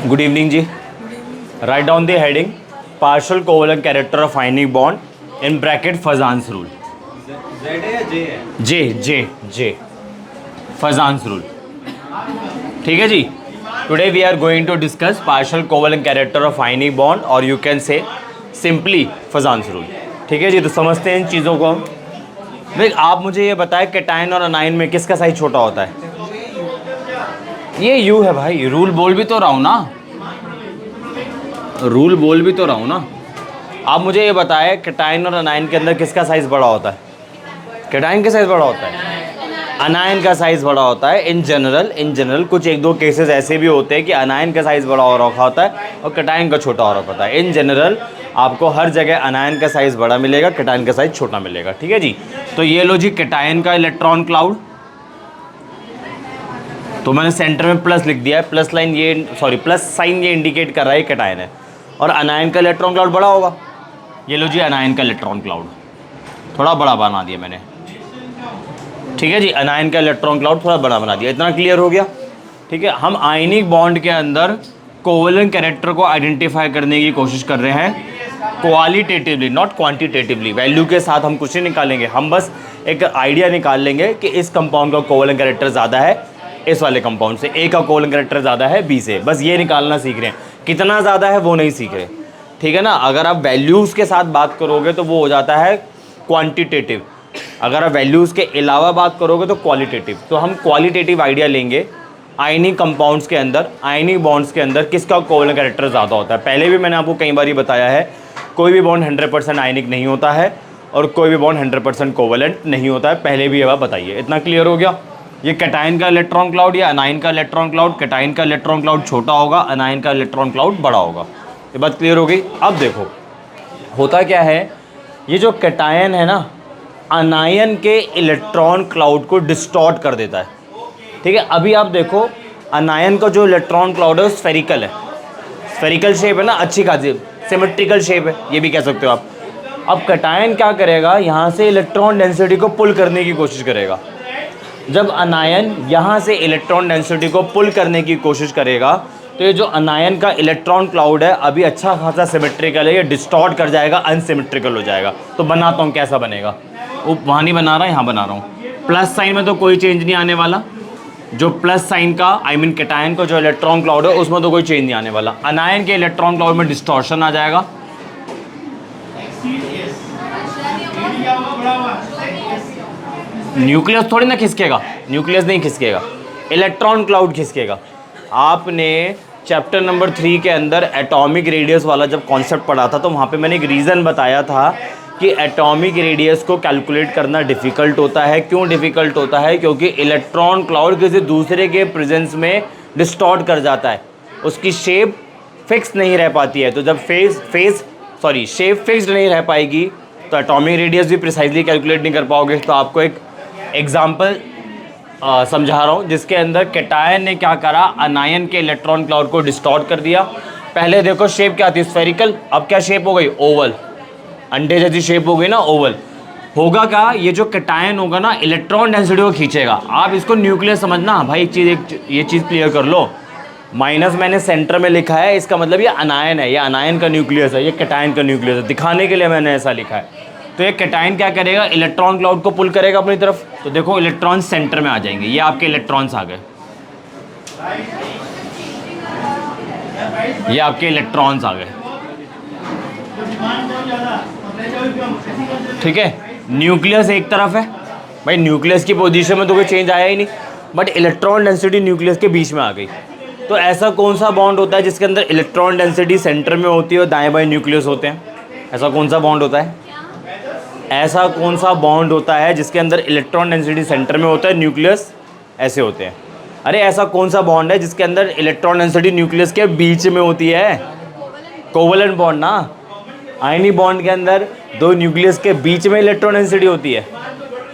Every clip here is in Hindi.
गुड इवनिंग जी. Write down the heading partial covalent character of ionic bond in bracket Fajans rule. Z है या जे है? J J J Fajans rule. ठीक है जी. Today we are going to discuss partial covalent character of ionic bond और you can say simply Fajans rule. ठीक है जी. तो समझते हैं इन चीज़ों को. देख आप मुझे ये बताएं कैटायन और अनायन में किसका साइज छोटा होता है? ये यू है भाई. रूल बोल भी तो रहा हूँ ना. रूल बोल भी तो रहा हूँ ना. आप मुझे ये बताएं कैटायन और अनायन के अंदर किसका साइज बड़ा होता है? कैटायन का साइज बड़ा होता है. अनायन का साइज बड़ा होता है. इन जनरल कुछ एक दो केसेस ऐसे भी होते हैं कि अनायन का साइज बड़ा हो रखा होता है और कैटायन का छोटा हो रखा होता है. इन जनरल आपको हर जगह अनायन का साइज बड़ा मिलेगा, कैटायन का साइज छोटा मिलेगा. ठीक है जी. तो ये लो जी कैटायन का इलेक्ट्रॉन क्लाउड. तो मैंने सेंटर में प्लस लिख दिया है. प्लस लाइन ये प्लस साइन ये इंडिकेट कर रहा है कैटायन है. और अनायन का इलेक्ट्रॉन क्लाउड बड़ा होगा. ये लो जी अनायन का इलेक्ट्रॉन क्लाउड थोड़ा बड़ा बना दिया मैंने. ठीक है जी. अनायन का इलेक्ट्रॉन क्लाउड थोड़ा बड़ा बना दिया. इतना क्लियर हो गया. ठीक है. हम आयनिक बॉन्ड के अंदर कोवलेंट कैरेक्टर को आइडेंटिफाई करने की कोशिश कर रहे हैं क्वालिटेटिवली, नॉट क्वांटिटेटिवली. वैल्यू के साथ हम कुछ नहीं निकालेंगे. हम बस एक आइडिया निकाल लेंगे कि इस कंपाउंड का कोवलेंट कैरेक्टर ज़्यादा है इस वाले कंपाउंड से, ए का कोवलेंट कैरेक्टर ज़्यादा है बी से. बस ये निकालना सीख रहे हैं. कितना ज़्यादा है वो नहीं सीख रहे. ठीक है ना. अगर आप वैल्यूज़ के साथ बात करोगे तो वो हो जाता है क्वांटिटेटिव. अगर आप वैल्यूज़ के अलावा बात करोगे तो क्वालिटेटिव. तो हम क्वालिटेटिव आइडिया लेंगे आयनिक कंपाउंड्स के अंदर, आयनिक बॉन्ड्स के अंदर किसका कोवलेंट कैरेक्टर ज़्यादा होता है. पहले भी मैंने आपको कई बार बताया है कोई भी बॉन्ड 100% आयनिक नहीं होता है और कोई भी बॉन्ड 100% कोवलेंट नहीं होता है. पहले भी ये बात बताइए. इतना क्लियर हो गया. ये कैटायन का इलेक्ट्रॉन क्लाउड या अनायन का इलेक्ट्रॉन क्लाउड, कैटायन का इलेक्ट्रॉन क्लाउड छोटा होगा, अनायन का इलेक्ट्रॉन क्लाउड बड़ा होगा. ये बात क्लियर हो गई. अब देखो होता क्या है, ये जो कैटायन है ना अनायन के इलेक्ट्रॉन क्लाउड को डिस्टॉर्ट कर देता है. ठीक है. अभी आप देखो अनायन का जो इलेक्ट्रॉन क्लाउड है स्फेरिकल है. स्फेरिकल शेप है ना, अच्छी खासी सिमेट्रिकल शेप है, ये भी कह सकते हो आप. अब कैटायन क्या करेगा, यहाँ से इलेक्ट्रॉन डेंसिटी को पुल करने की कोशिश करेगा. जब अनायन यहाँ से इलेक्ट्रॉन डेंसिटी को पुल करने की कोशिश करेगा तो ये जो अनायन का इलेक्ट्रॉन क्लाउड है अभी अच्छा खासा सिमेट्रिकल है, ये डिस्टॉर्ट कर जाएगा, अनसिमेट्रिकल हो जाएगा. तो बनाता हूँ कैसा बनेगा. वो वहाँ नहीं बना रहा, यहाँ बना रहा हूँ. प्लस साइन में तो कोई चेंज नहीं आने वाला. जो प्लस साइन का कैटायन का जो इलेक्ट्रॉन क्लाउड है उसमें तो कोई चेंज नहीं आने वाला. अनायन के इलेक्ट्रॉन क्लाउड में डिस्टॉर्शन आ जाएगा. न्यूक्लियस थोड़ी ना खिसकेगा, न्यूक्लियस नहीं खिसकेगा, इलेक्ट्रॉन क्लाउड खिसकेगा. आपने चैप्टर नंबर 3 के अंदर एटॉमिक रेडियस वाला जब कॉन्सेप्ट पढ़ा था तो वहाँ पे मैंने एक रीज़न बताया था कि एटॉमिक रेडियस को कैलकुलेट करना डिफ़िकल्ट होता है. क्यों डिफ़िकल्ट होता है? क्योंकि इलेक्ट्रॉन क्लाउड किसी दूसरे के प्रेजेंस में डिस्टॉर्ट कर जाता है, उसकी शेप फिक्स नहीं रह पाती है. तो जब शेप फिक्स्ड नहीं रह पाएगी तो एटॉमिक रेडियस भी प्रिसाइजली कैलकुलेट नहीं कर पाओगे. तो आपको एक एग्जाम्पल समझा रहा हूँ जिसके अंदर कैटायन ने क्या करा, अनायन के इलेक्ट्रॉन क्लाउड को डिस्टॉर्ट कर दिया. पहले देखो शेप क्या थी, स्फेरिकल. अब क्या शेप हो गई, ओवल. अंडे जैसी शेप हो गई ना, ओवल. होगा क्या, ये जो कैटायन होगा ना इलेक्ट्रॉन डेंसिटी को खींचेगा. आप इसको न्यूक्लियस समझना भाई. ये चीज़ क्लियर कर लो. माइनस मैंने सेंटर में लिखा है, इसका मतलब ये अनायन है, ये अनायन का न्यूक्लियस है, ये कैटायन का न्यूक्लियस है. दिखाने के लिए मैंने ऐसा लिखा है. तो ये कैटायन क्या करेगा, इलेक्ट्रॉन क्लाउड को पुल करेगा अपनी तरफ. तो देखो इलेक्ट्रॉन सेंटर में आ जाएंगे. ये आपके इलेक्ट्रॉन्स आ गए, ये आपके इलेक्ट्रॉन्स आ गए. ठीक है. न्यूक्लियस एक तरफ है भाई, न्यूक्लियस की पोजीशन में तो कोई चेंज आया ही नहीं, बट इलेक्ट्रॉन डेंसिटी न्यूक्लियस के बीच में आ गई. तो ऐसा कौन सा बॉन्ड होता है जिसके अंदर इलेक्ट्रॉन डेंसिटी सेंटर में होती है और दाएं बाएं न्यूक्लियस होते हैं? ऐसा कौन सा बॉन्ड होता है? ऐसा कौन सा बॉन्ड होता है जिसके अंदर इलेक्ट्रॉन डेंसिटी सेंटर में होता है, न्यूक्लियस ऐसे होते हैं? अरे ऐसा कौन सा बॉन्ड है जिसके अंदर इलेक्ट्रॉन डेंसिटी न्यूक्लियस के बीच में होती है? कोवलेंट बॉन्ड ना. आयनिक बॉन्ड के अंदर दो न्यूक्लियस के बीच में इलेक्ट्रॉन डेंसिटी होती है.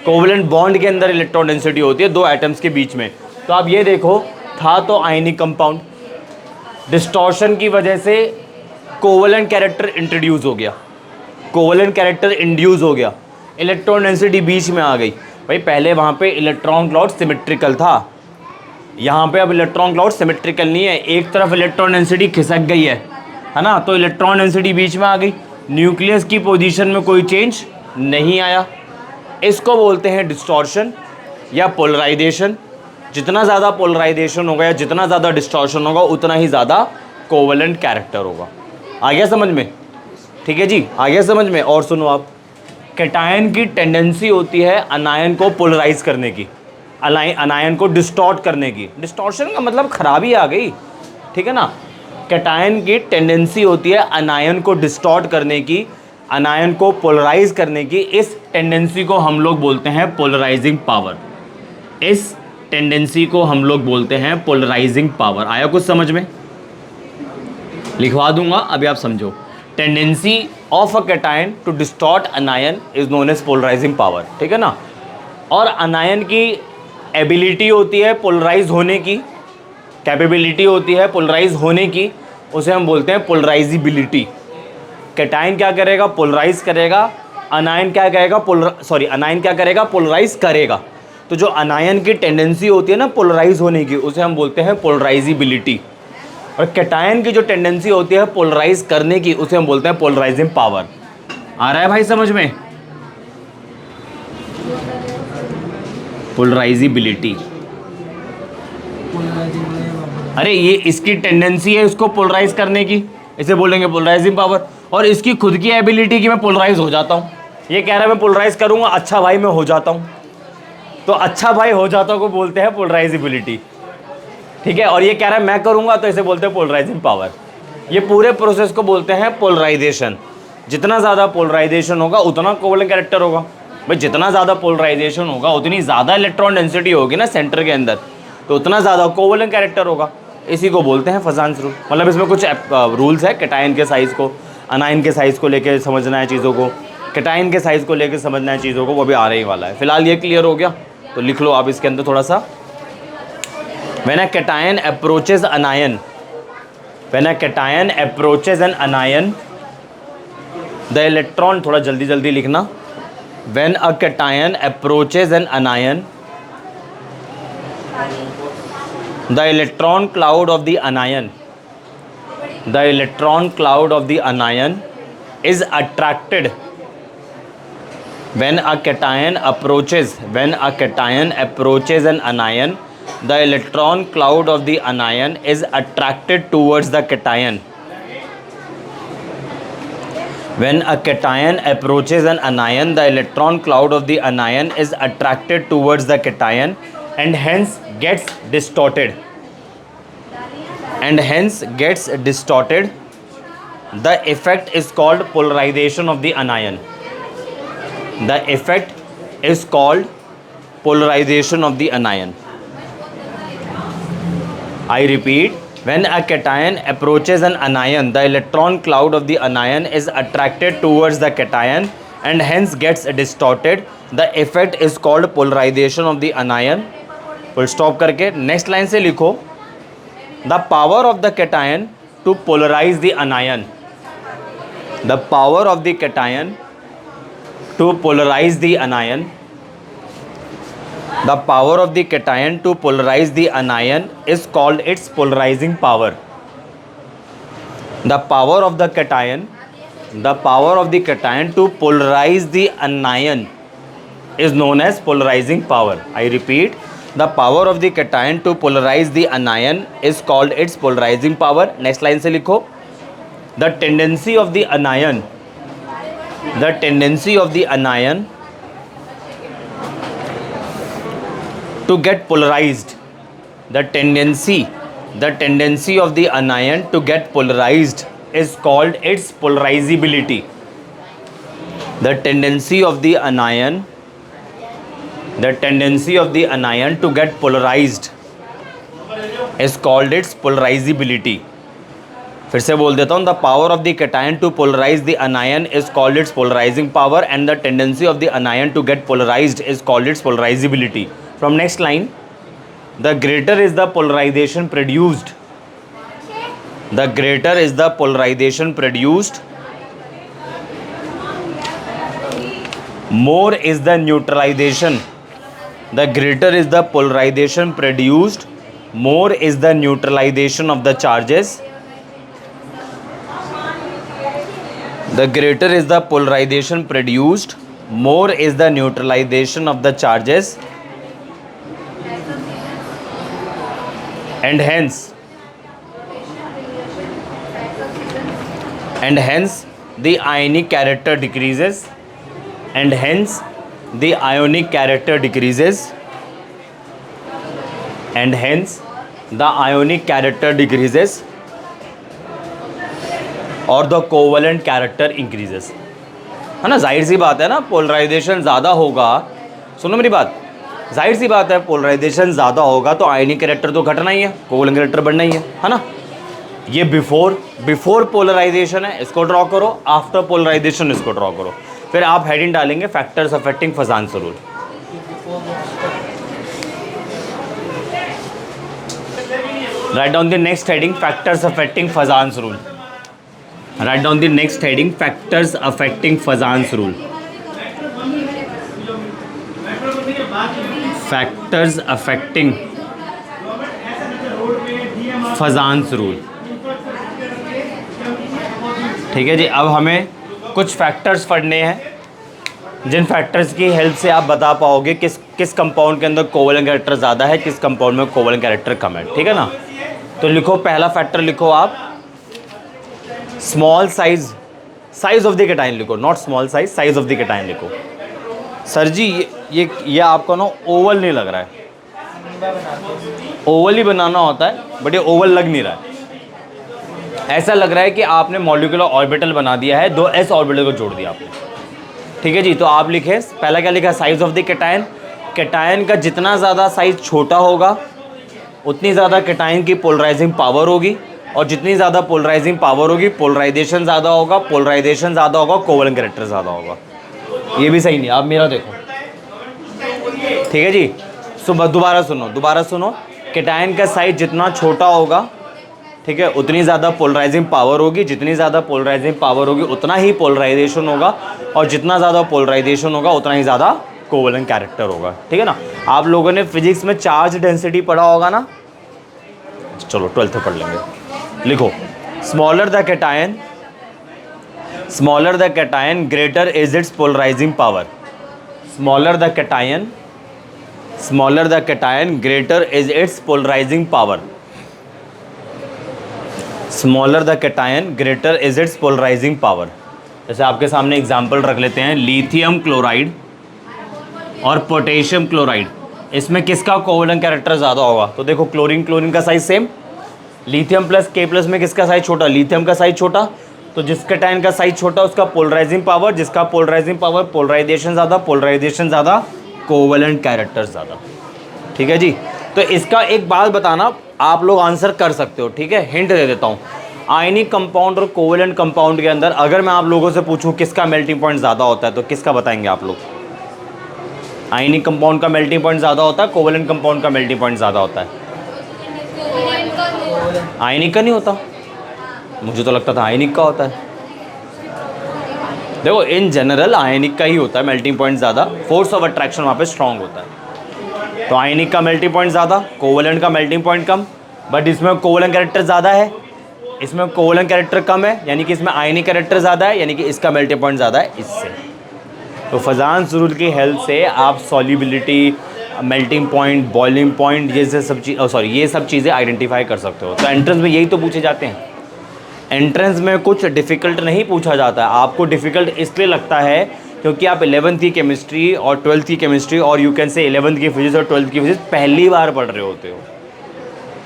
कोवलेंट बॉन्ड के अंदर इलेक्ट्रॉन डेंसिटी होती है दो एटम्स के बीच में. तो आप ये देखो, था तो आयनिक कंपाउंड, डिस्टॉर्शन की वजह से कोवलेंट कैरेक्टर इंट्रोड्यूस हो गया, कोवलेंट कैरेक्टर इंड्यूस हो गया, इलेक्ट्रॉन डेंसिटी बीच में आ गई. भाई पहले वहाँ पे इलेक्ट्रॉन क्लाउड सिमेट्रिकल था, यहाँ पे अब इलेक्ट्रॉन क्लाउड सिमेट्रिकल नहीं है, एक तरफ इलेक्ट्रॉन डेंसिटी खिसक गई है ना, तो इलेक्ट्रॉन डेंसिटी बीच में आ गई, न्यूक्लियस की पोजीशन में कोई चेंज नहीं आया। इसको बोलते हैं डिस्टॉर्शन या पोलराइजेशन। जितना ज़्यादा पोलराइजेशन होगा या जितना ज़्यादा डिस्टॉर्शन होगा उतना ही ज़्यादा कोवेलेंट कैरेक्टर होगा। आ गया समझ में? ठीक है जी, आ गया समझ में। और सुनो आप, कैटायन की टेंडेंसी होती है अनायन को पोलराइज करने की, अनायन को डिस्टॉर्ट करने की। डिस्टॉर्शन का मतलब खराबी आ गई, ठीक है ना। कैटायन की टेंडेंसी होती है अनायन को डिस्टॉर्ट करने की, अनायन को पोलराइज करने की। इस टेंडेंसी को हम लोग बोलते हैं पोलराइजिंग पावर। इस टेंडेंसी को हम लोग बोलते हैं पोलराइजिंग पावर। आया कुछ समझ में? लिखवा दूंगा, अभी आप समझो। Tendency of a cation to distort anion is known as polarising power, ठीक है ना। और अनायन की एबिलिटी होती है पोलराइज होने की, कैपेबिलिटी होती है पोलराइज होने की, उसे हम बोलते हैं पोलराइजिबिलिटी। कैटायन क्या करेगा? पोलराइज करेगा। अनायन क्या करेगा? अनायन क्या करेगा? पोलराइज करेगा। तो जो अनायन की टेंडेंसी होती है ना पोलराइज होने की, उसे हम बोलते हैं पोलराइजिबिलिटी। और कैटायन की जो टेंडेंसी होती है पोलराइज करने की, उसे हम बोलते हैं पोलराइजिंग पावर। आ रहा है भाई समझ में? पोलराइजिबिलिटी, अरे ये इसकी टेंडेंसी है इसको पोलराइज करने की, इसे बोलेंगे पोलराइजिंग पावर। और इसकी खुद की एबिलिटी कि मैं पोलराइज हो जाता हूँ। ये कह रहा है मैं पोलराइज करूँगा, अच्छा भाई मैं हो जाता हूँ, तो अच्छा भाई हो जाता को बोलते हैं पोलराइजिबिलिटी, ठीक है। और ये कह रहा है मैं करूँगा, तो इसे बोलते हैं पोलराइजिंग पावर। ये पूरे प्रोसेस को बोलते हैं पोलराइजेशन। जितना ज़्यादा पोलराइजेशन होगा उतना कोवेलेंट कैरेक्टर होगा। भाई जितना ज़्यादा पोलराइजेशन होगा उतनी ज़्यादा इलेक्ट्रॉन डेंसिटी होगी ना सेंटर के अंदर, तो उतना ज़्यादा कोवेलेंट कैरेक्टर होगा। इसी को बोलते हैं फजान्स रूल। मतलब इसमें कुछ रूल्स है, कैटायन के साइज़ को, अनायन के साइज़ को लेके समझना है चीज़ों को, कैटायन के साइज़ को लेके समझना है चीज़ों को, वो भी आ रही वाला है। फिलहाल ये क्लियर हो गया, तो लिख लो आप इसके अंदर थोड़ा सा। When a cation approaches anion, when a cation approaches an anion, the electron, थोड़ा जल्दी जल्दी लिखना। When a cation approaches an anion, the electron cloud of the anion, the electron cloud of the anion is attracted when a cation approaches, when a cation approaches an anion, the electron cloud of the anion is attracted towards the cation. When a cation approaches an anion, the electron cloud of the anion is attracted towards the cation and hence gets distorted. And hence gets distorted. The effect is called polarization of the anion. The effect is called polarization of the anion. I repeat, when a cation approaches an anion, the electron cloud of the anion is attracted towards the cation and hence gets distorted. The effect is called polarization of the anion. Full stop करके next line से लिखो, the power of the cation to polarize the anion. The power of the cation to polarize the anion. The power of the cation to polarize the anion is called its polarizing power. The power of the cation, the power of the cation to polarize the anion is known as polarizing power. I repeat, the power of the cation to polarize the anion is called its polarizing power. Next line से लिखो, the tendency of the anion, the tendency of the anion to get polarized, the tendency of the anion to get polarized is called its polarizability. The tendency of the anion, the tendency of the anion to get polarized is called its polarizability. फिर से बोल देता हूँ, the power of the cation to polarize the anion is called its polarizing power and the tendency of the anion to get polarized is called its polarizability. From next line, the greater is the polarization produced, the greater is the polarization produced, more is the neutralization. The greater is the polarization produced, more is the neutralization of the charges, the greater is the polarization produced, more is the neutralization of the charges, and hence the ionic character decreases, and hence the ionic character decreases, and hence the ionic character decreases और द कोवलेंट कैरेक्टर इंक्रीजेस, है ना। जाहिर सी बात है ना, पोलराइजेशन ज़्यादा होगा, सुनो मेरी बात, जाहिर सी बात है पोलराइजेशन ज़्यादा होगा तो आयनिक कैरेक्टर तो घटना ही है, कोवलेंट कैरेक्टर बढ़ना ही है ना। ये बिफोर पोलराइजेशन है, इसको ड्रॉ करो, आफ्टर पोलराइजेशन इसको ड्रॉ करो, फिर आप हेडिंग डालेंगे factors affecting Fajans rule. Right down the next heading factors affecting Fajans rule. Write down the next heading, factors affecting Fazan's rule. Factors affecting Fazan's rule. ठीक है जी। अब हमें कुछ फैक्टर्स पढ़ने हैं जिन फैक्टर्स की हेल्प से आप बता पाओगे किस कंपाउंड के अंदर कोवलेंट कैरेक्टर ज़्यादा है, किस कंपाउंड में कोवलेंट कैरेक्टर कम है। ठीक है ना। तो लिखो, पहला फैक्टर लिखो आप small size of the cation लिखो, not small size of the cation लिखो। सर जी ये आपको ना ओवल नहीं लग रहा है, ओवल ही बनाना होता है बट ये ओवल लग नहीं रहा है। ऐसा लग रहा है कि आपने मॉलिक्यूलर ऑर्बिटल बना दिया है, 2s ऑर्बिटल को जोड़ दिया आपने। ठीक है जी। तो आप लिखे, पहला क्या लिखा, size of the cation. Cation का जितना ज़्यादा साइज छोटा होगा उतनी ज़्यादा कैटायन की पोलराइजिंग पावर होगी, और जितनी ज़्यादा पोलराइजिंग पावर होगी पोलराइजेशन ज़्यादा होगा, पोलराइजेशन ज़्यादा होगा, कोवलेंट कैरेक्टर ज़्यादा होगा। ये भी सही नहीं, आप मेरा देखो। ठीक है जी। सुबह दोबारा सुनो, कैटायन का साइज जितना छोटा होगा, ठीक है, उतनी ज़्यादा पोलराइजिंग पावर होगी, जितनी ज़्यादा पोलराइजिंग पावर होगी उतना ही पोलराइजेशन होगा, और जितना ज़्यादा पोलराइजेशन होगा उतना ही ज़्यादा कोवलेंट कैरेक्टर होगा। ठीक है ना। आप लोगों ने फिजिक्स में चार्ज डेंसिटी पढ़ा होगा ना, चलो 12th में पढ़ लेंगे। लिखो, smaller the cation greater is its polarising power. Smaller the cation greater is its polarising power. Smaller the cation greater is its polarising power. जैसे आपके सामने एग्जांपल रख लेते हैं, लिथियम क्लोराइड और पोटेशियम क्लोराइड, इसमें किसका कोवलेंट कैरेक्टर ज़्यादा होगा? तो देखो, क्लोरीन का साइज सेम, लिथियम प्लस के प्लस में किसका साइज छोटा? लिथियम का साइज छोटा। तो जिस कैटायन का साइज छोटा उसका पोलराइजिंग पावर, जिसका पोलराइजिंग पावर पोलराइजेशन ज़्यादा, कोवलेंट कैरेक्टर ज़्यादा। ठीक है जी। तो इसका एक बात बताना, आप लोग आंसर कर सकते हो। ठीक है, हिंट दे देता हूँ। आयनिक कंपाउंड और कोवलेंट कंपाउंड के अंदर अगर मैं आप लोगों से पूछूं किसका मेल्टिंग पॉइंट ज़्यादा होता है तो किसका बताएंगे आप लोग? आयनिक कंपाउंड का मेल्टिंग पॉइंट ज़्यादा होता है, कोवलेंट कंपाउंड का मेल्टिंग पॉइंट ज़्यादा होता है? आयनिक का नहीं होता, मुझे तो लगता था आयनिक का होता है। देखो, इन जनरल आयनिक का ही होता है मेल्टिंग पॉइंट ज़्यादा, फोर्स ऑफ अट्रैक्शन वहाँ पे स्ट्रांग होता है। तो आयनिक का मेल्टिंग पॉइंट ज़्यादा, कोवलेंट का मेल्टिंग पॉइंट कम, बट इसमें कोवलेंट कैरेक्टर ज़्यादा है, इसमें कोवलेंट कैरेक्टर कम है, यानी कि इसमें आयनिक कैरेक्टर ज़्यादा है, यानी कि इसका मेल्टिंग पॉइंट ज़्यादा है इससे। तो फजान्स रूल की हेल्प से आप solubility, melting point, boiling point, ये सब चीज़ें आइडेंटिफाई कर सकते हो। तो एंट्रेंस में यही तो पूछे जाते हैं। एंट्रेंस में कुछ डिफ़िकल्ट नहीं पूछा जाता है। आपको डिफ़िकल्ट इसलिए लगता है क्योंकि आप 11th की केमिस्ट्री और 12th की केमिस्ट्री और यू कैन से 11th की फिजिक्स और 12th की फिजिक्स पहली बार पढ़ रहे होते हो,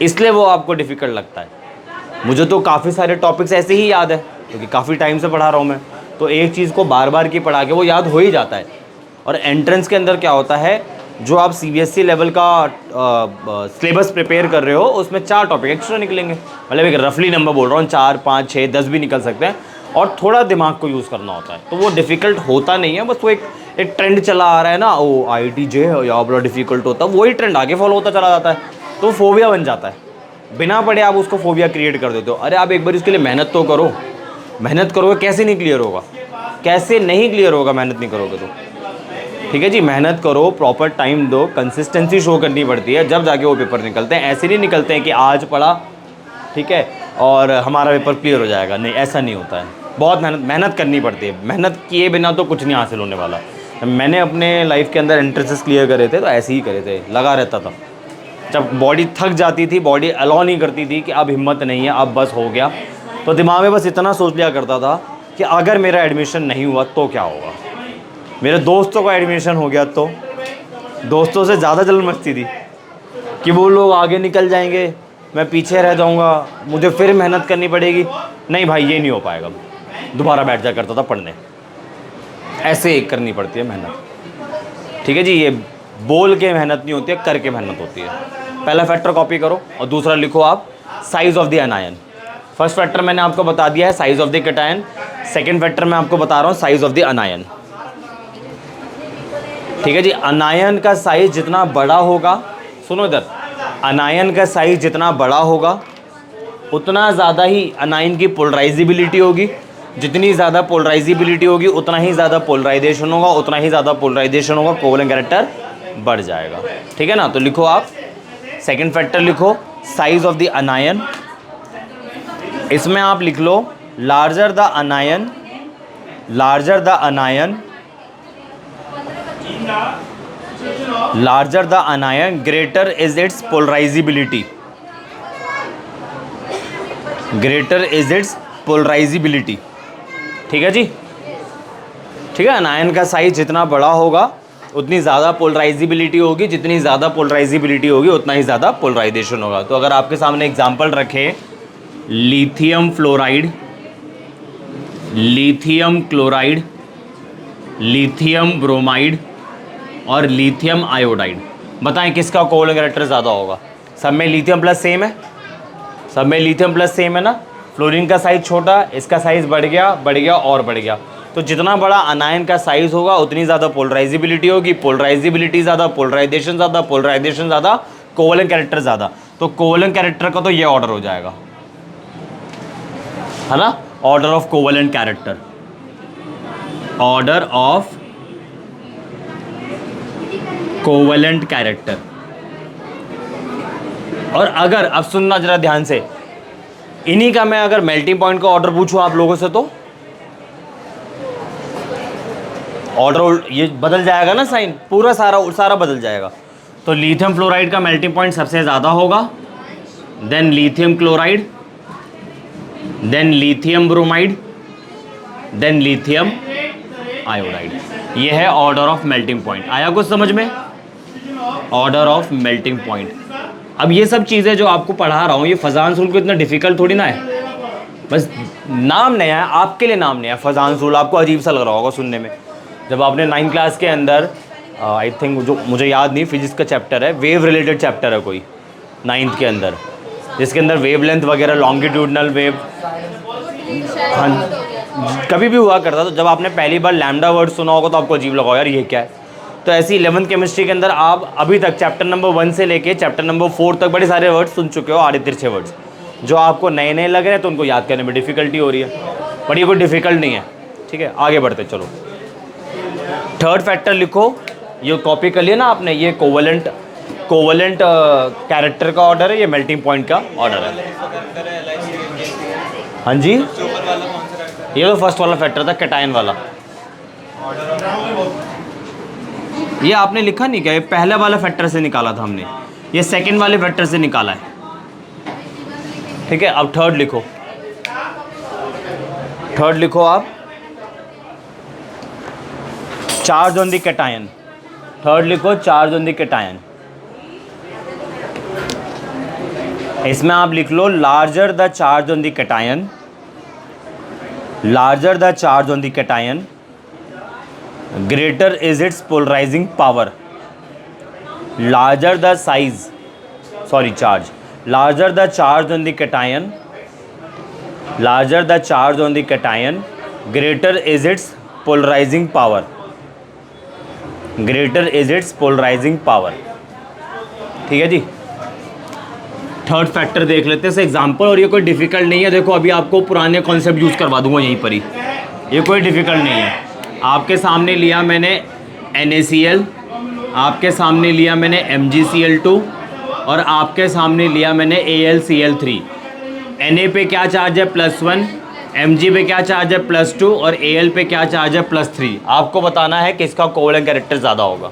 इसलिए वो आपको डिफ़िकल्ट लगता है। मुझे तो काफ़ी सारे टॉपिक्स ऐसे ही याद है क्योंकि काफ़ी टाइम से पढ़ा रहा हूँ मैं, तो एक चीज़ को बार बार की पढ़ा के वो याद हो ही जाता है। और एंट्रेंस के अंदर क्या होता है, जो आप CBSE लेवल का सिलेबस प्रिपेयर कर रहे हो उसमें 4 टॉपिक एक्स्ट्रा निकलेंगे। मतलब एक रफली नंबर बोल रहा हूँ, 4, 5, 6, 10 भी निकल सकते हैं, और थोड़ा दिमाग को यूज़ करना होता है। तो वो डिफ़िकल्ट होता नहीं है, बस वो एक ट्रेंड चला आ रहा है ना, वो IITJ या बड़ा डिफ़िकल्ट होता है, वही ट्रेंड आगे फॉलो होता चला जाता है, तो फोबिया बन जाता है। बिना पढ़े आप उसको फोबिया क्रिएट कर देते हो। अरे आप एक बार इसके लिए मेहनत तो करो, मेहनत करोगे कैसे नहीं क्लियर होगा, कैसे नहीं क्लियर होगा मेहनत नहीं करोगे तो। ठीक है जी, मेहनत करो, प्रॉपर टाइम दो, कंसिस्टेंसी शो करनी पड़ती है, जब जाके वो पेपर निकलते हैं। ऐसे नहीं निकलते हैं कि आज पढ़ा, ठीक है, और हमारा पेपर क्लियर हो जाएगा, नहीं, ऐसा नहीं होता है। बहुत मेहनत करनी पड़ती है, मेहनत किए बिना तो कुछ नहीं हासिल होने वाला। मैंने अपने लाइफ के अंदर एंट्रेंसेस क्लियर करे थे तो ऐसे ही करे थे, लगा रहता था। जब बॉडी थक जाती थी, बॉडी अलाउ नहीं करती थी कि अब हिम्मत नहीं है, अब बस हो गया, तो दिमाग में बस इतना सोच लिया करता था कि अगर मेरा एडमिशन नहीं हुआ तो क्या होगा, मेरे दोस्तों का एडमिशन हो गया तो। दोस्तों से ज़्यादा जलन मचती थी कि वो लोग आगे निकल जाएंगे, मैं पीछे रह जाऊंगा, मुझे फिर मेहनत करनी पड़ेगी। नहीं भाई, ये नहीं हो पाएगा। दोबारा बैठ जा करता था पढ़ने। ऐसे करनी पड़ती है मेहनत, ठीक है जी। ये बोल के मेहनत नहीं होती है, करके मेहनत होती है। पहला फैक्टर कॉपी करो और दूसरा लिखो आप size of the अनायन। First factor मैंने आपको बता दिया है, size of the cation. Second factor मैं आपको बता रहा हूँ, साइज़ ऑफ द अनायन। ठीक है जी। अनायन का साइज़ जितना बड़ा होगा, सुनो इधर, अनायन का साइज़ जितना बड़ा होगा उतना ज़्यादा ही अनायन की पोलराइजिबिलिटी होगी। जितनी ज़्यादा पोलराइजिबिलिटी होगी उतना ही ज़्यादा पोलराइजेशन होगा, उतना ही ज़्यादा पोलराइजेशन होगा, कोवलेंट कैरेक्टर बढ़ जाएगा। ठीक है ना। तो लिखो आप सेकंड फैक्टर, लिखो साइज़ ऑफ द अनायन। इसमें आप लिख लो larger the anion, larger the anion, larger the anion greater is its polarizability, greater is its polarizability. ठीक है जी। ठीक है। अनायन का साइज जितना बड़ा होगा उतनी ज़्यादा पोलराइजिबिलिटी होगी, जितनी ज़्यादा पोलराइजिबिलिटी होगी उतना ही ज़्यादा पोलराइजेशन होगा। तो अगर आपके सामने एग्जांपल रखे lithium fluoride, lithium chloride, lithium bromide और लिथियम आयोडाइड, बताएं किसका कोवलेंट कैरेक्टर ज़्यादा होगा। सब में लिथियम प्लस सेम है, सब में लिथियम प्लस सेम है ना। फ्लोरीन का साइज़ छोटा, इसका साइज़ बढ़ गया, बढ़ गया और बढ़ गया। तो जितना बड़ा अनायन का साइज़ होगा उतनी ज़्यादा पोलराइजिबिलिटी होगी, पोलराइजिबिलिटी ज़्यादा, पोलराइजेशन ज़्यादा, पोलराइजेशन ज़्यादा, कोवलेंट कैरेक्टर ज़्यादा। तो कोवलेंट कैरेक्टर का तो ये ऑर्डर हो जाएगा, है ना, order of covalent character, order of covalent character. और अगर, अब सुनना जरा ध्यान से, इन्हीं का मैं अगर मेल्टिंग पॉइंट का ऑर्डर पूछूं आप लोगों से तो ऑर्डर ये बदल जाएगा ना, साइन पूरा सारा बदल जाएगा। तो लिथियम फ्लोराइड का मेल्टिंग पॉइंट सबसे ज़्यादा होगा, then lithium chloride, then lithium bromide, then lithium iodide. ये है ऑर्डर ऑफ मेल्टिंग पॉइंट। आया कुछ समझ में? Order of melting point. अब ये सब चीज़ें जो आपको पढ़ा रहा हूँ, ये फजान सूल को इतना डिफिकल्ट थोड़ी ना है, बस नाम नया है आपके लिए, नाम नया है फजान सूल। आपको अजीब सा लग रहा होगा सुनने में। जब आपने 9th क्लास के अंदर, आई थिंक, जो मुझे याद नहीं, फिजिक्स का चैप्टर है, वेव रिलेटेड चैप्टर है कोई 9th के अंदर, जिसके अंदर वेवलेंथ वगैरह, लॉन्गिट्यूडनल वेव, हाँ कभी भी हुआ करता। तो जब आपने पहली बार लैम्डा वर्ड सुना होगा तो आपको अजीब लगा, यार ये क्या है। तो ऐसी 11th केमिस्ट्री के अंदर आप अभी तक चैप्टर नंबर 1 से लेके चैप्टर नंबर 4 तक बड़े सारे वर्ड्स सुन चुके हो, आड़े तिरछे वर्ड्स, जो आपको नए नए लग रहे हैं तो उनको याद करने में डिफ़िकल्टी हो रही है, बट ये कोई डिफ़िकल्ट नहीं है। ठीक है, आगे बढ़ते चलो। थर्ड फैक्टर लिखो, ये कॉपी कर लिया ना आपने, ये कोवलेंट कैरेक्टर का ऑर्डर है, ये मेल्टिंग पॉइंट का ऑर्डर है। हाँ जी, ये तो फर्स्ट वाला फैक्टर था, कैटायन वाला। ये आपने लिखा नहीं क्या? ये पहले वाला फैक्टर से निकाला था हमने, ये सेकंड वाले फैक्टर से निकाला है। ठीक है, अब थर्ड लिखो, थर्ड लिखो आप charge on the cation. Third लिखो चार्ज ऑन द कैटायन। इसमें आप लिख लो larger the charge on the cation, larger the charge on the cation greater is its polarizing power, larger the size, sorry charge, larger the charge on the cation, larger the charge on the cation, greater is its polarizing power, greater is its polarizing power। ठीक है जी। थर्ड फैक्टर देख लेते हैं से एग्जाम्पल, और ये कोई डिफिकल्ट नहीं है। देखो अभी आपको पुराने कॉन्सेप्ट यूज़ करवा दूंगा यहीं पर ही, ये कोई डिफिकल्ट नहीं है। आपके सामने लिया मैंने NaCl, आपके सामने लिया मैंने MgCl2 और आपके सामने लिया मैंने AlCl3। Na पे क्या चार्ज है +1, Mg पे क्या चार्ज है +2 और Al पे क्या चार्ज है +3। आपको बताना है कि इसका कोवलेंट कैरेक्टर ज़्यादा होगा।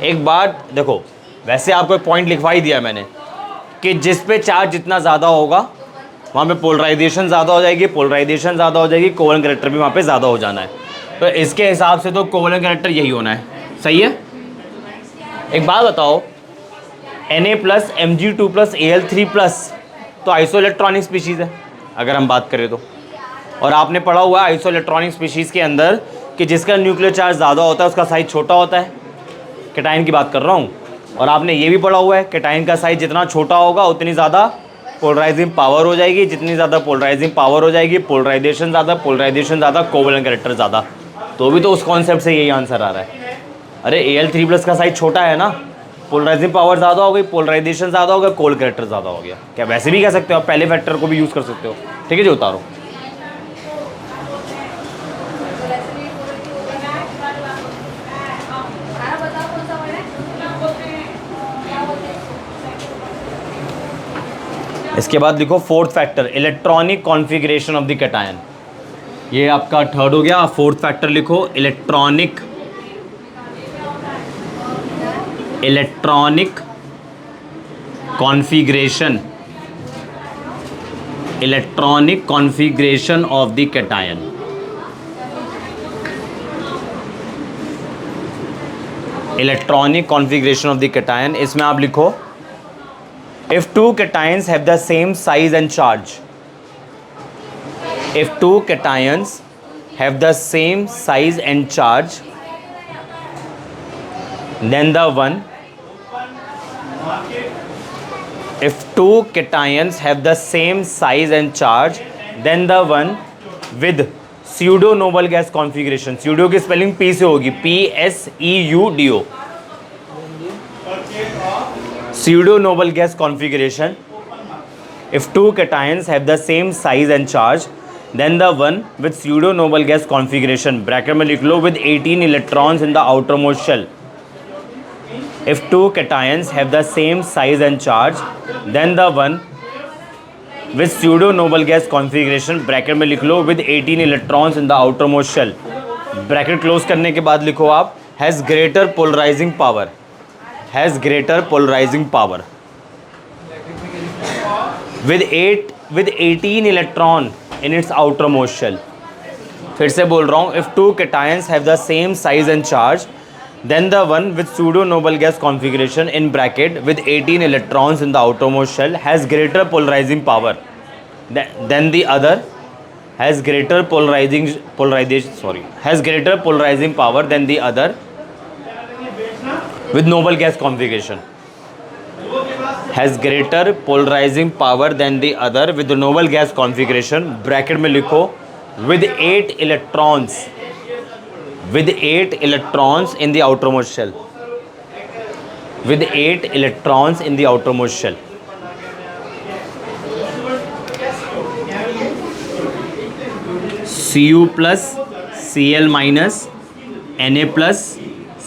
एक बात देखो, वैसे आपको एक पॉइंट लिखवा ही दिया मैंने कि जिस पे चार्ज जितना ज़्यादा होगा वहाँ पे पोलराइजेशन ज़्यादा हो जाएगी, पोलराइजेशन ज़्यादा हो जाएगी, कोवलेंट कैरेक्टर भी वहाँ पे ज़्यादा हो जाना है। तो इसके हिसाब से तो कोवलेंट कैरेक्टर यही होना है, सही है। एक बात बताओ, Na+Mg2+Al3+ तो आइसोइलेक्ट्रॉनिक स्पीशीज़ है अगर हम बात करें तो। और आपने पढ़ा हुआ है आइसोइलेक्ट्रॉनिक स्पीशीज़ के अंदर कि जिसका न्यूक्लियर चार्ज ज़्यादा होता है उसका साइज छोटा होता है। कैटायन की बात कर रहा हूँ। और आपने ये भी पढ़ा हुआ है कैटायन का साइज जितना छोटा होगा उतनी ज़्यादा पोलराइजिंग पावर हो जाएगी, जितनी ज़्यादा पोलराइजिंग पावर हो जाएगी, पोलराइजेशन ज़्यादा, पोलराइजेशन ज़्यादा, कोवलेंट कैरेक्टर ज़्यादा। तो भी तो उस कॉन्सेप्ट से यही आंसर आ रहा है। अरे Al3+ का साइज छोटा है ना, पोलराइजिंग पावर ज़्यादा हो गई, पोलराइजेशन ज़्यादा हो गया, कोवलेंट कैरेक्टर ज़्यादा हो गया। क्या वैसे भी कह सकते हो आप, पहले फैक्टर को भी यूज़ कर सकते हो। ठीक है जी, उतारो। इसके बाद लिखो fourth factor, electronic configuration of the cation. ये आपका थर्ड हो गया। फोर्थ फैक्टर लिखो, electronic configuration, electronic configuration of the cation. Electronic configuration of the cation, इसमें आप लिखो if two cations have the same size and charge, if two cations have the same size and charge, then the one, if two cations have the same size and charge, then the one with pseudo noble gas configuration, pseudo की स्पेलिंग P से होगी, PSEUDO, pseudo noble gas configuration. If two cations have the same size and charge, then the one with pseudo noble gas configuration, bracket में लिख लो, with 18 electrons in the outermost shell. If two cations have the same size and charge, then the one with pseudo noble gas configuration, bracket में लिख लो, with 18 electrons in the outermost shell, bracket close करने के बाद लिखो आप, has greater polarizing power, has greater polarizing power with 18 electron in its outermost shell. फिर से बोल रहा हूँ, if two cations have the same size and charge, then the one with pseudo noble gas configuration in bracket with 18 electrons in the outermost shell has greater polarizing power than the other, has greater polarizing power than the other with noble gas configuration, has greater polarizing power than the other with the noble gas configuration, bracket में लिखो, with 8 electrons in the outermost shell, with 8 electrons in the outermost shell. Cu+Cl-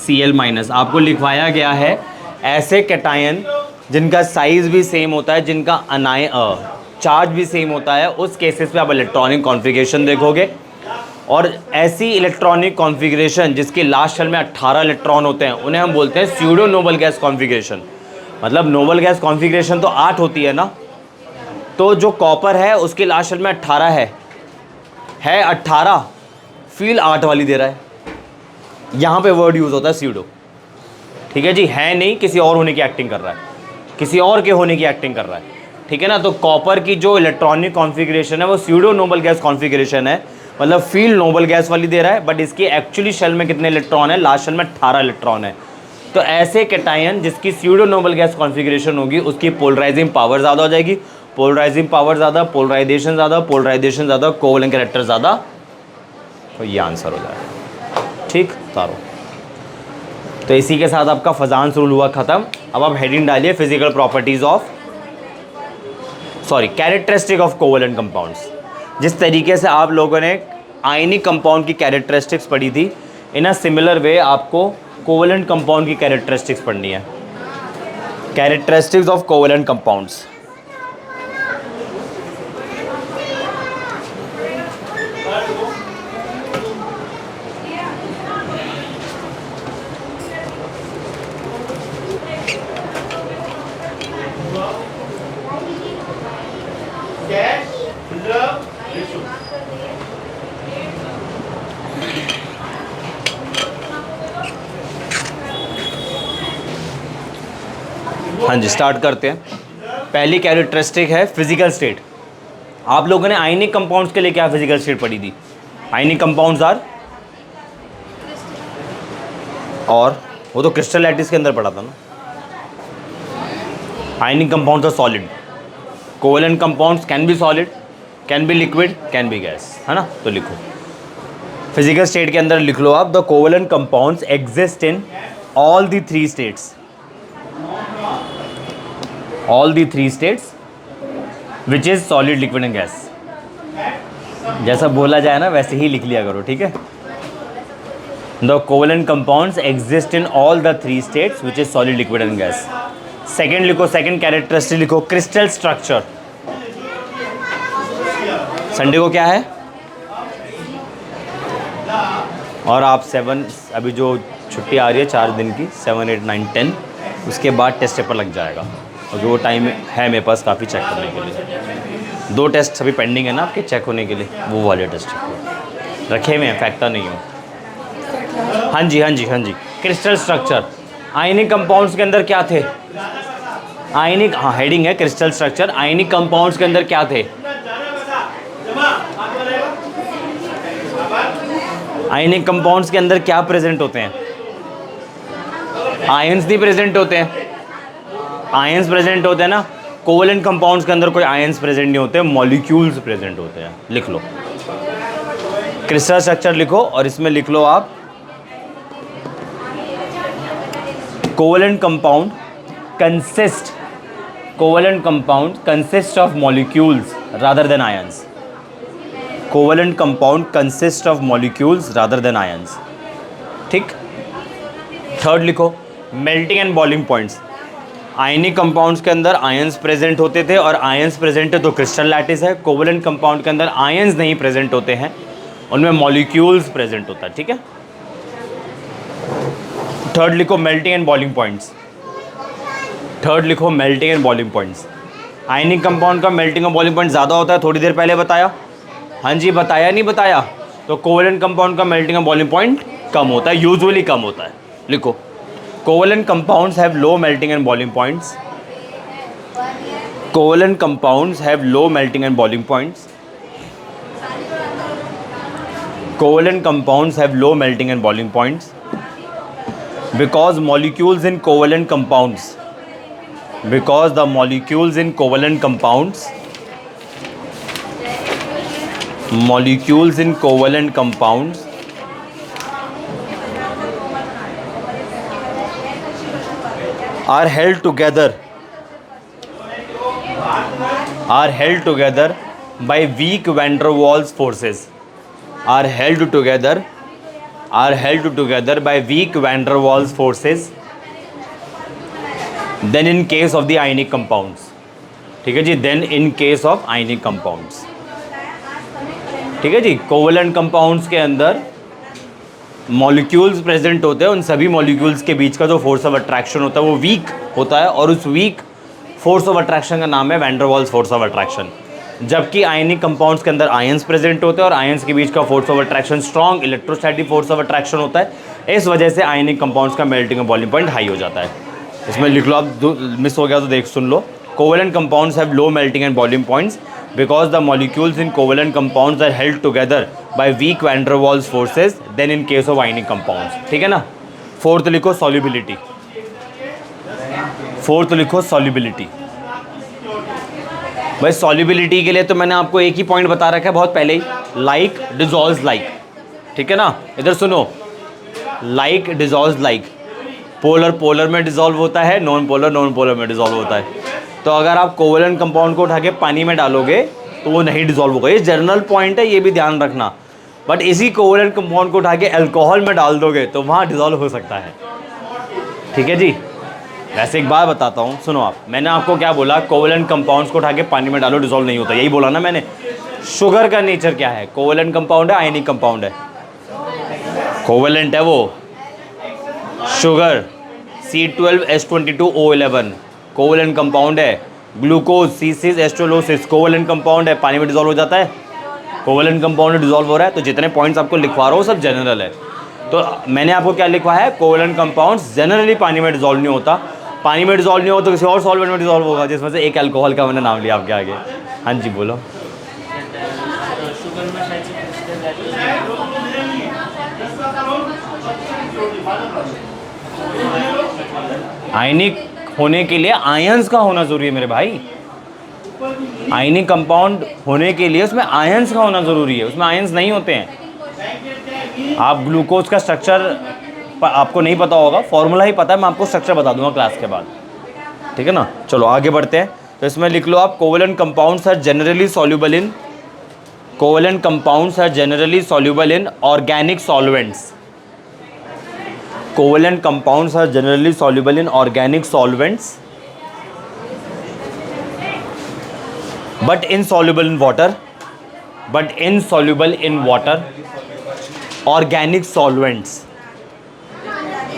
Na+Cl-, आपको लिखवाया गया है ऐसे कैटायन जिनका साइज भी सेम होता है, जिनका चार्ज भी सेम होता है, उस केसेस पे आप इलेक्ट्रॉनिक कॉन्फ़िगरेशन देखोगे। और ऐसी इलेक्ट्रॉनिक कॉन्फ़िगरेशन जिसके लास्ट शेल में 18 इलेक्ट्रॉन होते हैं उन्हें हम बोलते हैं स्यूडो नोबल गैस कॉन्फ़िगरेशन। मतलब नोबल गैस कॉन्फ़िगरेशन तो 8 होती है ना, तो जो कॉपर है उसके लास्ट शेल में 18 है 18, फील 8 वाली दे रहा है। यहाँ पे वर्ड यूज़ होता है स्यूडो। ठीक है जी, है नहीं, किसी और होने की एक्टिंग कर रहा है, किसी और के होने की एक्टिंग कर रहा है। ठीक है ना, तो कॉपर की जो इलेक्ट्रॉनिक कॉन्फ़िगरेशन है वो स्यूडो नोबल गैस कॉन्फ़िगरेशन है, मतलब फील नोबल गैस वाली दे रहा है, बट इसकी एक्चुअली शेल में कितने इलेक्ट्रॉन है, लास्ट शेल में 18 इलेक्ट्रॉन है। तो ऐसे कैटायन जिसकी स्यूडो नोबल गैस कॉन्फ़िगरेशन होगी उसकी पोलराइजिंग पावर ज़्यादा हो जाएगी, पोलराइजिंग पावर ज़्यादा, पोलराइजेशन ज़्यादा, पोलराइजेशन ज़्यादा, कोवलेंट कैरेक्टर ज़्यादा, तो ये आंसर हो जाएगा। ठीक, तारो। तो इसी के साथ आपका फजांस रूल हुआ ख़त्म। अब आप हेडिंग डालिए physical properties of, characteristic of covalent compounds. जिस तरीके से आप लोगों ने आयनिक कंपाउंड की कैरेक्टरिस्टिक्स पढ़ी थी, इन अ सिमिलर वे आपको कोवेलेंट कंपाउंड की कैरेक्टरिस्टिक्स पढ़नी है, कैरेक्टरिस्टिक्स ऑफ कोवेलेंट कंपाउंड्स। हाँ जी, स्टार्ट करते हैं। पहली कैरेक्टरिस्टिक है फिजिकल स्टेट। आप लोगों ने आयनिक कंपाउंड्स के लिए क्या फिजिकल स्टेट पढ़ी थी? आयनिक कंपाउंड्स आर, और वो तो क्रिस्टल लैटिस के अंदर पढ़ा था ना। Ionic compounds are solid, covalent compounds can be solid, can be liquid, can be gas, है ना। तो लिखो फिजिकल स्टेट के अंदर लिख लो आप, the covalent compounds exist in all the three states, all the three states which is solid, liquid and gas। जैसा बोला जाए ना वैसे ही लिख लिया करो, ठीक है। The covalent compounds exist in all the three states which is solid, liquid and gas। Second लिखो, सेकेंड कैरेक्टरिस्टिक लिखो, क्रिस्टल स्ट्रक्चर। संडे को क्या है? और आप 7, अभी जो छुट्टी आ रही है 4 दिन की, 7, 8, 9, 10, उसके बाद टेस्ट पेपर लग जाएगा, और वो टाइम है मेरे पास काफ़ी चेक करने के लिए। 2 टेस्ट अभी पेंडिंग है ना आपके चेक होने के लिए, वो वाले टेस्ट रखे हुए हैं, फेंकता नहीं हूँ। हाँ जी, हाँ जी, हाँ जी। क्रिस्टल स्ट्रक्चर, आयनिक कंपाउंड्स के अंदर क्या थे? आयनिक, हाँ हेडिंग है क्रिस्टल स्ट्रक्चर। आयनिक कंपाउंड्स के अंदर क्या थे? आयनिक कंपाउंड्स के अंदर क्या प्रेजेंट होते हैं? आयंस नहीं प्रेजेंट होते हैं, आयंस प्रेजेंट होते हैं ना। कोवेलेंट कंपाउंड्स के अंदर कोई आयंस प्रेजेंट नहीं होते, मॉलिक्यूल्स प्रेजेंट होते हैं। लिख लो क्रिस्टल स्ट्रक्चर लिखो, और इसमें लिख लो आप covalent compound consist, covalent compound consist of molecules rather than ions. Covalent compound consist of molecules rather than ions, ठीक। थर्ड लिखो melting and boiling points. Ionic compounds के अंदर आयंस प्रेजेंट होते थे, और आयंस प्रेजेंट है तो क्रिस्टल लैटिस है। कोवेलेंट कंपाउंड के अंदर आयंस नहीं प्रेजेंट होते हैं, उनमें मॉलिक्यूल्स प्रेजेंट होता है, ठीक है। थर्ड लिखो melting and boiling points. Third लिखो melting and boiling points. Ionic compound का मेल्टिंग और बॉइलिंग पॉइंट ज़्यादा होता है, थोड़ी देर पहले बताया। हाँ जी, बताया नहीं बताया? तो कोवेलेंट कंपाउंड का मेल्टिंग और बॉइलिंग पॉइंट कम होता है, यूजुअली कम होता है। लिखो covalent compounds have low melting and boiling points. Covalent compounds have low melting and boiling points. Covalent compounds have low melting and boiling points because molecules in covalent compounds, because the molecules in covalent compounds, molecules in covalent compounds are held together, are held together by weak van der Waals forces, are held together, are held together by weak van der Waals forces then in case of the ionic compounds। ठीक है जी, then in case of ionic compounds, ठीक है जी। कोवेलेंट कंपाउंड्स के अंदर मॉलिक्यूल्स प्रेजेंट होते हैं, उन सभी मॉलिक्यूल्स के बीच का जो फोर्स ऑफ अट्रैक्शन होता है वो वीक होता है, और उस वीक फोर्स ऑफ अट्रैक्शन का नाम है van der Waals force of attraction. जबकि आयनिक कंपाउंड्स के अंदर आयंस प्रेजेंट होते हैं, और आयंस के बीच का force of attraction strong electrostatic force of attraction होता है। इस वजह से आयनिक कंपाउंड्स का मेल्टिंग और बॉइलिंग पॉइंट हाई हो जाता है। इसमें लिख लो आप, मिस हो गया तो देख सुन लो। Covalent compounds have low melting and boiling points because the molecules in covalent compounds are held together by weak van der Waals forces then in case of ionic compounds, ठीक है ना। फोर्थ लिखो सॉल्युबिलिटी। फोर्थ लिखो सॉल्युबिलिटी। भाई सॉल्युबिलिटी के लिए तो मैंने आपको एक ही पॉइंट बता रखा है बहुत पहले ही, लाइक डिजॉल्व्स लाइक, ठीक है ना। इधर सुनो, like dissolves like. Polar polar में डिजॉल्व होता है, नॉन पोलर नॉन पोलर में डिजॉल्व होता है। तो अगर आप कोवेलेंट कंपाउंड को उठा के पानी में डालोगे तो वो नहीं डिजॉल्व होगा। ये जनरल पॉइंट है, ये भी ध्यान रखना। बट इसी कोवेलेंट कंपाउंड को उठा के अल्कोहल में डाल दोगे तो वहाँ डिजॉल्व हो सकता है। ठीक है जी। वैसे एक बात बताता हूँ, सुनो आप, मैंने आपको क्या बोला, कोवेलेंट कंपाउंड्स को उठा के पानी में डालो डिजॉल्व नहीं होता, यही बोला ना मैंने। शुगर का नेचर क्या है? कोवेलेंट कंपाउंड है, आयनिक कंपाउंड है? कोवेलेंट है वो। शुगर C12H22O11 कोवेलेंट कंपाउंड है। ग्लूकोज C6H12O6 कोवेलेंट कंपाउंड है, पानी में डिजॉल्व हो जाता है। कोवेलेंट कंपाउंड डिजॉल्व हो रहा है। तो जितने पॉइंट्स आपको लिखवा रहा हूँ सब जनरल है। तो मैंने आपको क्या लिखवा है, कोवेलेंट कंपाउंड्स जनरली पानी में डिजॉल्व नहीं होता। पानी में डिजॉल्व नहीं हो तो किसी और सॉल्वेंट में डिजॉल्व होगा, जिसमें से एक अल्कोहल का मैंने नाम लिया आपके आगे। हाँ जी बोलो। आयनिक होने के लिए आयंस का होना जरूरी है मेरे भाई। आयनिक कंपाउंड होने के लिए उसमें आयंस का होना जरूरी है, उसमें आयंस नहीं होते हैं। आप ग्लूकोज का स्ट्रक्चर आपको नहीं पता होगा, फॉर्मूला ही पता है, मैं आपको स्ट्रक्चर बता दूंगा क्लास के बाद। ठीक है ना। चलो आगे बढ़ते हैं। तो इसमें लिख लो आप, covalent compounds are generally soluble in, covalent compounds are generally soluble in organic solvents. Covalent compounds are generally soluble in organic solvents but insoluble in water, but insoluble in water, organic solvents.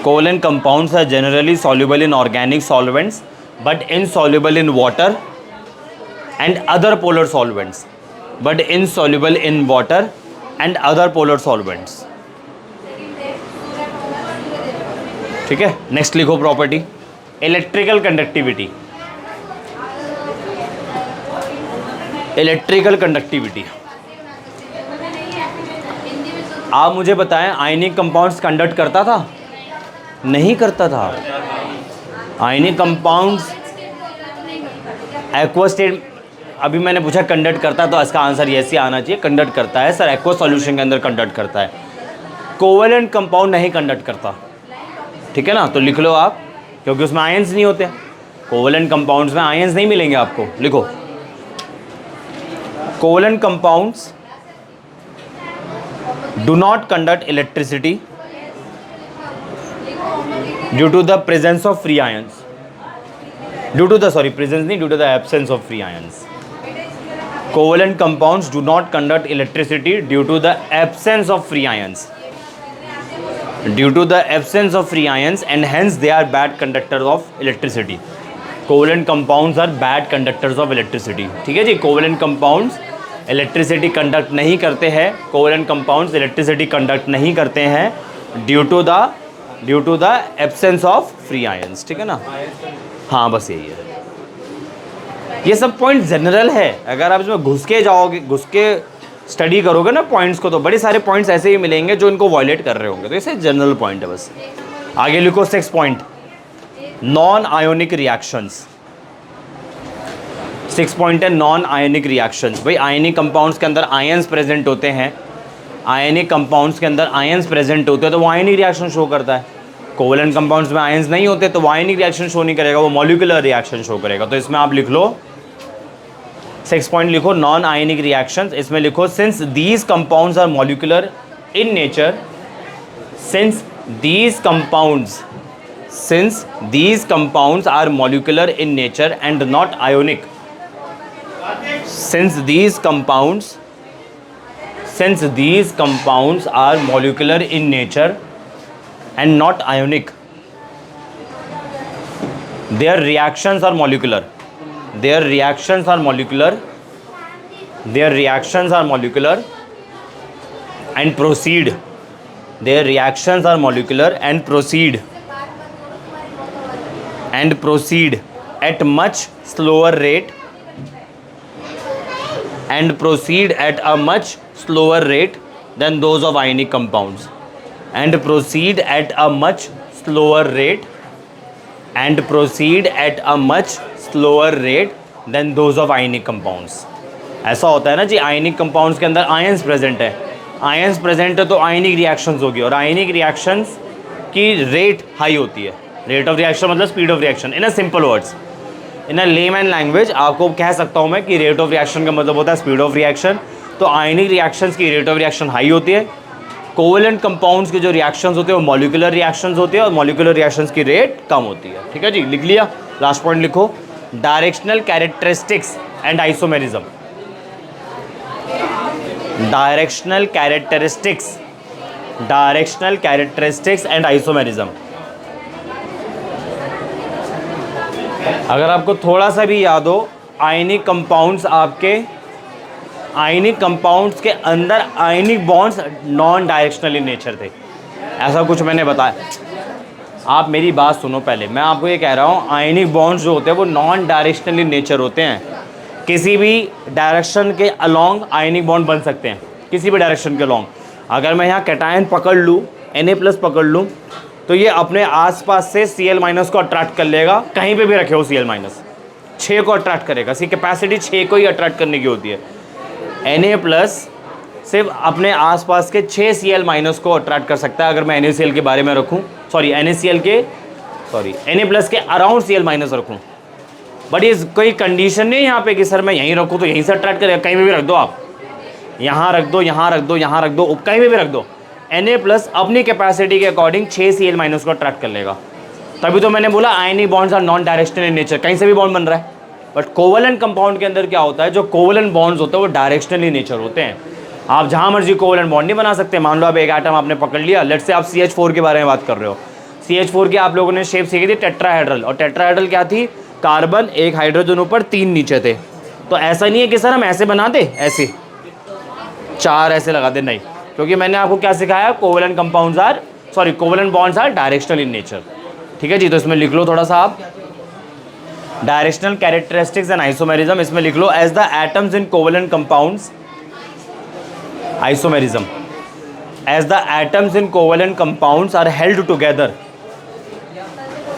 Covalent compounds are generally soluble in organic solvents but insoluble in water and other polar solvents, but insoluble in water and other polar solvents. ठीक है। नेक्स्ट लिखो property, electrical conductivity. Electrical conductivity, आप मुझे बताएं, आयनिक कंपाउंड्स कंडक्ट करता था? नहीं करता था। आयनिक कंपाउंड्स एक्वा स्टेट, अभी मैंने पूछा कंडक्ट करता है तो इसका आंसर यस ही आना चाहिए, कंडक्ट करता है सर, एक्वा सॉल्यूशन के अंदर कंडक्ट करता है। कोवेलेंट कंपाउंड नहीं कंडक्ट करता। ठीक है ना। तो लिख लो आप, क्योंकि उसमें आयंस नहीं होते। कोवेलेंट कंपाउंड्स में आयंस नहीं मिलेंगे आपको। लिखो, covalent compounds do not conduct electricity due to the presence of free ions, due to the absence of free ions. Covalent compounds do not conduct electricity due to the absence of free ions, and hence they are bad conductors of electricity. Covalent compounds are bad conductors of electricity. ठीक है जी। कोवेलेंट कंपाउंड्स इलेक्ट्रिसिटी कंडक्ट नहीं करते हैं, कोवेलेंट कंपाउंड्स इलेक्ट्रिसिटी कंडक्ट नहीं करते हैं due to the absence of free ions. ठीक है ना। हाँ बस यही है। ये सब पॉइंट जनरल है, अगर आप इसमें घुस के स्टडी करोगे ना पॉइंट्स को, तो बड़े सारे पॉइंट्स ऐसे ही मिलेंगे जो इनको वायलेट कर रहे होंगे। तो इसे जनरल पॉइंट है बस। आगे लिखो 6 point, non ionic reactions. 6 point है नॉन आयनिक रिएक्शंस। भाई आयनिक कंपाउंड्स के अंदर आयंस प्रेजेंट होते हैं, आयनिक कंपाउंड्स के अंदर आयंस प्रेजेंट होते हैं तो वो आयनिक रिएक्शन शो करता है। कोवेलेंट कंपाउंड्स में आयंस नहीं होते तो वो आयनिक रिएक्शन शो नहीं करेगा, वो मॉलिक्यूलर रिएक्शन शो करेगा। तो इसमें आप लिख लो 6 पॉइंट लिखो, नॉन आयनिक रिएक्शंस। इसमें लिखो, since these compounds are molecular in nature, since these compounds are molecular in nature and not ionic, since these compounds are molecular in nature and not ionic, their reactions are molecular and proceed at much slower rate than those of ionic compounds, and proceed at a much slower rate than those of ionic compounds. ऐसा होता है ना जी, आयनिक कंपाउंड्स के अंदर आयंस प्रेजेंट है, आयंस प्रेजेंट है तो आयनिक रिएक्शंस होगी, और आयनिक रिएक्शंस की रेट हाई होती है। रेट ऑफ रिएक्शन मतलब speed of reaction. In a simple words, in a layman language आपको कह सकता हूँ मैं कि रेट ऑफ रिएक्शन का मतलब होता है स्पीड ऑफ रिएक्शन, तो आयनिक रिएक्शंस की रेट ऑफ रिएक्शन हाई होती है, कोवेलेंट कंपाउंड्स के जो रिएक्शंस होते हैं वो मॉलिक्यूलर रिएक्शंस होते हैं और मॉलिक्यूलर रिएक्शंस की रेट कम होती है। ठीक है जी, लिख लिया। लास्ट पॉइंट लिखो, directional characteristics and isomerism. Directional characteristics and isomerism. अगर आपको थोड़ा सा भी याद हो, आयनिक कंपाउंड्स के अंदर आयनिक bonds non directional in nature थे, ऐसा कुछ मैंने बताया। आप मेरी बात सुनो पहले, मैं आपको ये कह रहा हूँ आयनिक बॉन्ड्स जो होते हैं वो नॉन डायरेक्शनल इन नेचर होते हैं। किसी भी डायरेक्शन के अलोंग आयनिक बॉन्ड बन सकते हैं, किसी भी डायरेक्शन के अलोंग। अगर मैं यहाँ कैटायन पकड़ लूँ, Na+ पकड़ लूँ, तो ये अपने आसपास से Cl- को अट्रैक्ट कर लेगा, कहीं पे भी रखे हो Cl-, 6 को अट्रैक्ट करेगा। इसकी कैपेसिटी 6 को ही अट्रैक्ट करने की होती है। Na+ सिर्फ अपने आसपास के 6 Cl- को अट्रैक्ट कर सकता है। अगर मैं NaCl के बारे में रखूँ, Na+ के अराउंड Cl- रखूँ, बट ये कोई कंडीशन नहीं है यहाँ पे कि सर मैं यहीं रखूँ तो यहीं से अट्रैक्ट करेगा। कहीं पे भी रख दो आप, यहाँ रख दो, यहाँ रख दो, यहाँ रख दो, कहीं पे भी रख दो, Na+ अपनी कैपेसिटी के अकॉर्डिंग 6 Cl- को अट्रैक्ट कर लेगा। तभी तो मैंने बोला ionic bonds are non directional in nature, कहीं से भी बॉन्ड बन रहा है। बट कोवेलेंट कंपाउंड के अंदर क्या होता है, जो कोवेलेंट बॉन्ड्स होते हैं वो डायरेक्शनल इन नेचर होते हैं। आप जहाँ मर्जी कोवेलेंट बॉन्ड नहीं बना सकते। मान लो आप एक एटम आपने पकड़ लिया, लेट से आप CH4 के बारे में बात कर रहे हो। CH4 की आप लोगों ने शेप सीखी थी टेट्राहेड्रल, और टेट्राहेड्रल क्या थी, कार्बन, एक हाइड्रोजन ऊपर, 3 नीचे थे। तो ऐसा नहीं है कि सर हम ऐसे बना दे, ऐसे 4 ऐसे लगा दे, नहीं, क्योंकि मैंने आपको क्या सिखाया, covalent bonds are directional in nature. ठीक है जी, तो इसमें लिख लो थोड़ा सा आप, डायरेक्शनल कैरेक्टरिस्टिक्स एंड आइसोमेरिज्म। इसमें लिख लो as the atoms in covalent compounds, isomerism, as the atoms in covalent compounds are held together,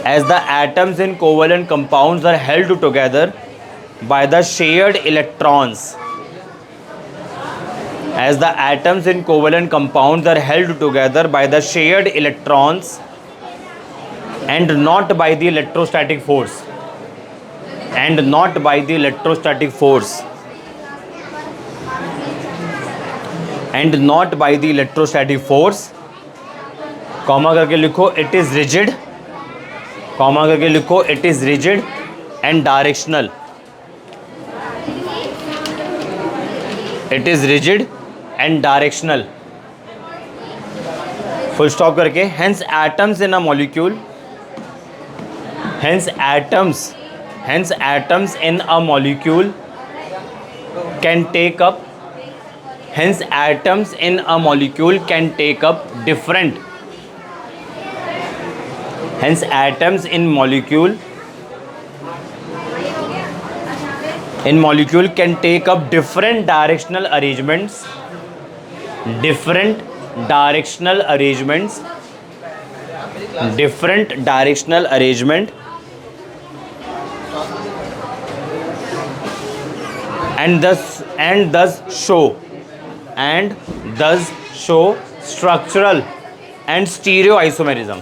as the atoms in covalent compounds are held together by the shared electrons, as the atoms in covalent compounds are held together by the shared electrons and not by the electrostatic force, and not by the electrostatic force, and not by the electrostatic force, comma करके लिखो it is rigid, कॉमा करके लिखो it is rigid and directional, it is rigid and directional, full stop करके। Hence atoms in a molecule, hence atoms in a molecule can take up, hence atoms in a molecule can take up different, hence atoms in molecule can take up different directional arrangements, and thus show structural and stereoisomerism,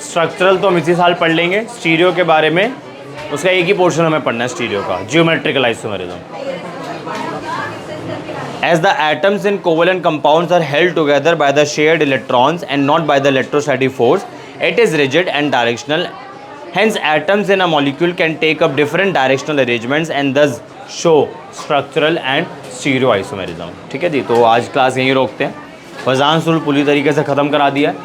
structural तो हम इसी साल पढ़ लेंगे। स्टीरियो के बारे में उसका एक ही पोर्शन हमें पढ़ना है, स्टीरियो का, geometrical isomerism. As the atoms in covalent compounds are held together by the shared electrons and not by the electrostatic force, it is rigid and directional, hence atoms in a molecule can take up different directional arrangements and thus show structural and stereo isomerism. ठीक है जी, तो आज क्लास यहीं रोकते हैं। फजान सुल पूरी तरीके से ख़त्म करा दिया है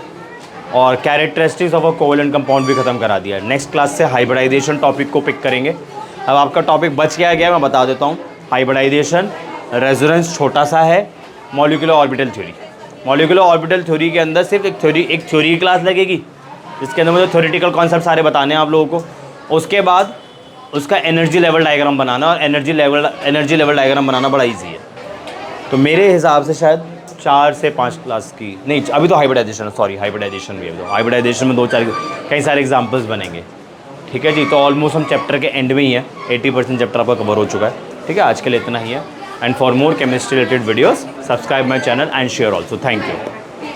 और characteristics of a covalent compound भी ख़त्म करा दिया है। नेक्स्ट क्लास से हाइब्रिडाइजेशन टॉपिक को पिक करेंगे। अब आपका टॉपिक बच गया मैं बता देता हूँ। हाइब्रिडाइजेशन, रेजोनेंस छोटा सा है, molecular orbital theory. Molecular orbital theory के अंदर सिर्फ एक थ्योरी क्लास लगेगी, जिसके अंदर मुझे थ्योरेटिकल कॉन्सेप्ट सारे बताने हैं आप लोगों को। उसके बाद उसका एनर्जी लेवल डायग्राम बनाना, और एनर्जी लेवल डायग्राम बनाना बड़ा इजी है। तो मेरे हिसाब से शायद 4 से 5 क्लास की नहीं, अभी तो हाइब्रिडाइजेशन भी है। हाइब्रिडाइजेशन में 2-4 कई सारे एग्जांपल्स बनेंगे। ठीक है जी, तो ऑलमोस्ट हम चैप्टर के एंड में ही है, 80% चैप्टर आपका कवर हो चुका है। ठीक है, आज के लिए इतना ही है। And for more chemistry related videos subscribe my channel and share also. Thank you.